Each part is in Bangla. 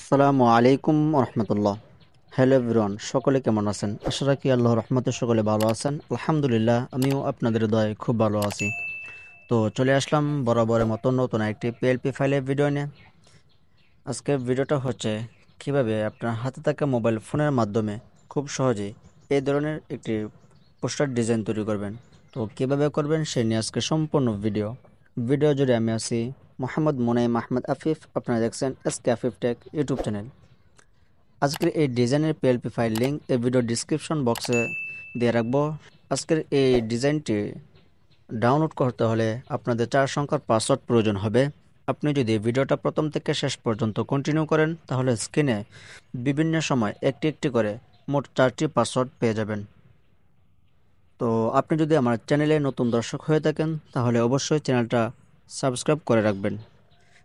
আসসালামু আলাইকুম রহমতুল্লাহ। হ্যালো এভরিওয়ান, সকলে কেমন আছেন? আশা রাখি আল্লাহর রহমতে সকলে ভালো আছেন। আলহামদুলিল্লাহ, আমিও আপনাদের দয়ায় খুব ভালো আছি। তো চলে আসলাম বরাবরের মতো নতুন একটি পিএলপি ফাইলের ভিডিও নিয়ে। আজকের ভিডিওটা হচ্ছে কিভাবে আপনার হাতে থাকা মোবাইল ফোনের মাধ্যমে খুব সহজেই এই ধরনের একটি পোস্টার ডিজাইন তৈরি করবেন। তো কিভাবে করবেন সে নিয়ে আজকে সম্পূর্ণ ভিডিও জুড়ে আমি আছি মোহাম্মদ মুনাইম আহমেদ আফিফ। আপনারা দেখছেন SK Afif take YouTube channel. আজকের এই ডিজাইনের পিএলপি ফাইল লিঙ্ক এই ভিডিও ডিসক্রিপশন বক্সে দিয়ে রাখবো। আজকের এই ডিজাইনটি ডাউনলোড করতে হলে আপনাদের 4 সংখ্যার পাসওয়ার্ড প্রয়োজন হবে। আপনি যদি ভিডিওটা প্রথম থেকে শেষ পর্যন্ত কন্টিনিউ করেন তাহলে স্ক্রিনে বিভিন্ন সময় একটি একটি করে মোট 4টি পাসওয়ার্ড পেয়ে যাবেন। তো আপনি যদি আমার চ্যানেলে নতুন দর্শক হয়ে থাকেন তাহলে অবশ্যই চ্যানেলটা সাবস্ক্রাইব করে রাখবেন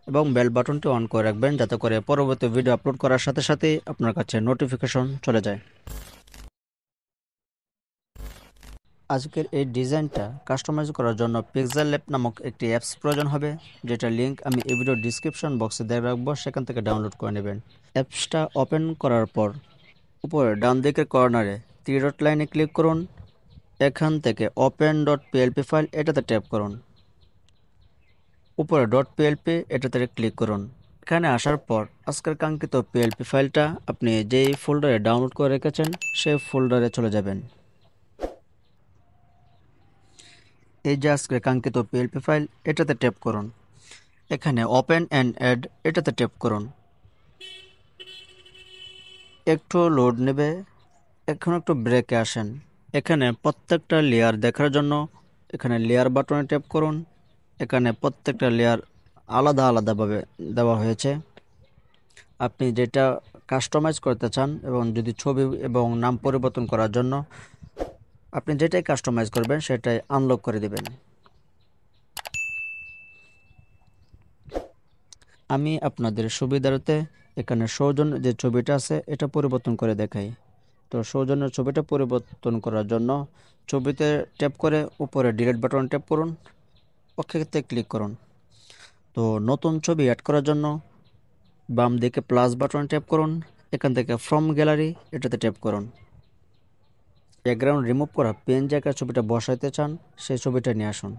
এবং বেল বাটনটি অন করে রাখবেন, যাতে করে পরবর্তী ভিডিও আপলোড করার সাথে সাথেই আপনার কাছে নোটিফিকেশন চলে যায়। আজকের এই ডিজাইনটা কাস্টমাইজ করার জন্য পিক্সেল ল্যাব নামক একটি অ্যাপস প্রয়োজন হবে, যেটার লিঙ্ক আমি এই ভিডিও ডিসক্রিপশন বক্সে দিয়ে রাখবো, সেখান থেকে ডাউনলোড করে নেবেন। অ্যাপসটা ওপেন করার পর উপরে ডান দিকের কর্নারে 3 ডট লাইনে ক্লিক করুন। এখান থেকে ওপেন ডট পিএলপি ফাইল এটাতে ট্যাপ করুন। উপরে ডট পিএলপি এটাতে ক্লিক করুন। এখানে আসার পর আজকের কাঙ্ক্ষিত পিএলপি ফাইলটা আপনি যেই ফোল্ডারে ডাউনলোড করে রেখেছেন সেই ফোল্ডারে চলে যাবেন। এই যে আজকের কাঙ্ক্ষিত পিএলপি ফাইল এটাতে ট্যাপ করুন। এখানে ওপেন অ্যান্ড অ্যাড এটাতে ট্যাপ করুন। একটু লোড নেবে, এখন একটু ব্রেকে আসেন। এখানে প্রত্যেকটা লেয়ার দেখার জন্য এখানে লেয়ার বাটনে ট্যাপ করুন। এখানে প্রত্যেকটা লেয়ার আলাদা আলাদাভাবে দেওয়া হয়েছে। আপনি যেটা কাস্টমাইজ করতে চান এবং যদি ছবি এবং নাম পরিবর্তন করার জন্য আপনি যেটাই কাস্টমাইজ করবেন সেটাই আনলক করে দেবেন। আমি আপনাদের সুবিধার্থে এখানে সৌজন্য যে ছবিটা আছে এটা পরিবর্তন করে দেখাই। তো সৌজন্যের ছবিটা পরিবর্তন করার জন্য ছবিতে ট্যাপ করে উপরে ডিলিট বাটন ট্যাপ করুন, ওকেতে ক্লিক করুন। তো নতুন ছবি অ্যাড করার জন্য বাম দিকে প্লাস বাটন ট্যাপ করুন। এখান থেকে ফ্রম গ্যালারি এটাতে ট্যাপ করুন। ব্যাকগ্রাউন্ড রিমুভ করা পেন জায়গায় ছবিটা বসাইতে চান সেই ছবিটা নিয়ে আসুন।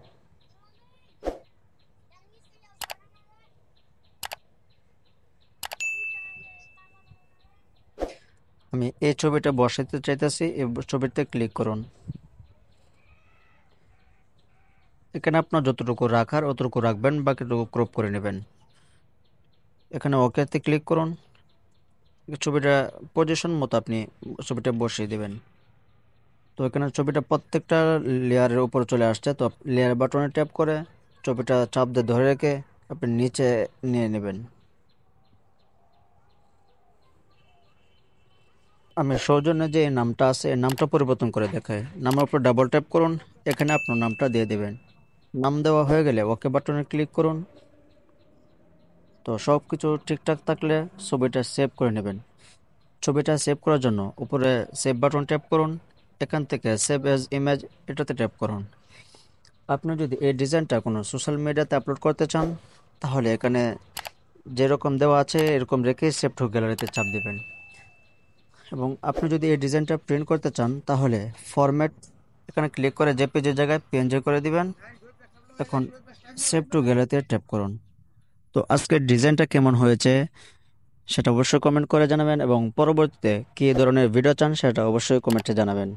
আমি এই ছবিটা বসাইতে চাইতেছি, এই ছবিতে ক্লিক করুন। এখানে আপনার যতটুকু রাখার অতটুকু রাখবেন, বাকিটুকু ক্রপ করে নেবেন। এখানে ওকেতে ক্লিক করুন। ছবিটা পজিশন মতো আপনি ছবিটা বসিয়ে দেবেন। তো এখানে ছবিটা প্রত্যেকটা লেয়ারের উপর চলে আসছে। তো লেয়ার বাটনে ট্যাপ করে ছবিটা চাপ দিয়ে ধরে রেখে আপনি নিচে নিয়ে নেবেন। আমি সৌজন্যে যে নামটা আছে এই নামটা পরিবর্তন করে দেখাই। নামের উপর ডাবল ট্যাপ করুন, এখানে আপনার নামটা দিয়ে দেবেন। নাম দেওয়া হয়ে গেলে ওকে বাটনে ক্লিক করুন। তো সব কিছু ঠিকঠাক থাকলে ছবিটা সেভ করে নেবেন। ছবিটা সেভ করার জন্য উপরে সেভ বাটন ট্যাপ করুন। এখান থেকে সেভ এজ ইমেজ এটাতে ট্যাপ করুন। আপনি যদি এই ডিজাইনটা কোনো সোশ্যাল মিডিয়াতে আপলোড করতে চান তাহলে এখানে যেরকম দেওয়া আছে এরকম রেখে সেভ টু গ্যালারিতে চাপ দেবেন। এবং আপনি যদি এই ডিজাইনটা প্রিন্ট করতে চান তাহলে ফরম্যাট এখানে ক্লিক করে জেপিজির জায়গায় পিএনজি করে দিবেন। এখন সেভ টু গ্যালারিতে ট্যাপ করুন। তো আজকের ডিজাইনটা কেমন হয়েছে সেটা অবশ্যই কমেন্ট করে জানাবেন এবং পরবর্তীতে কী ধরনের ভিডিও চান সেটা অবশ্যই কমেন্টে জানাবেন।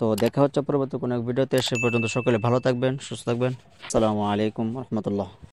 তো দেখা হচ্ছে পরবর্তী কোনো এক ভিডিওতে। সে পর্যন্ত সকলে ভালো থাকবেন, সুস্থ থাকবেন। আসসালামু আলাইকুম রহমতুল্লাহ।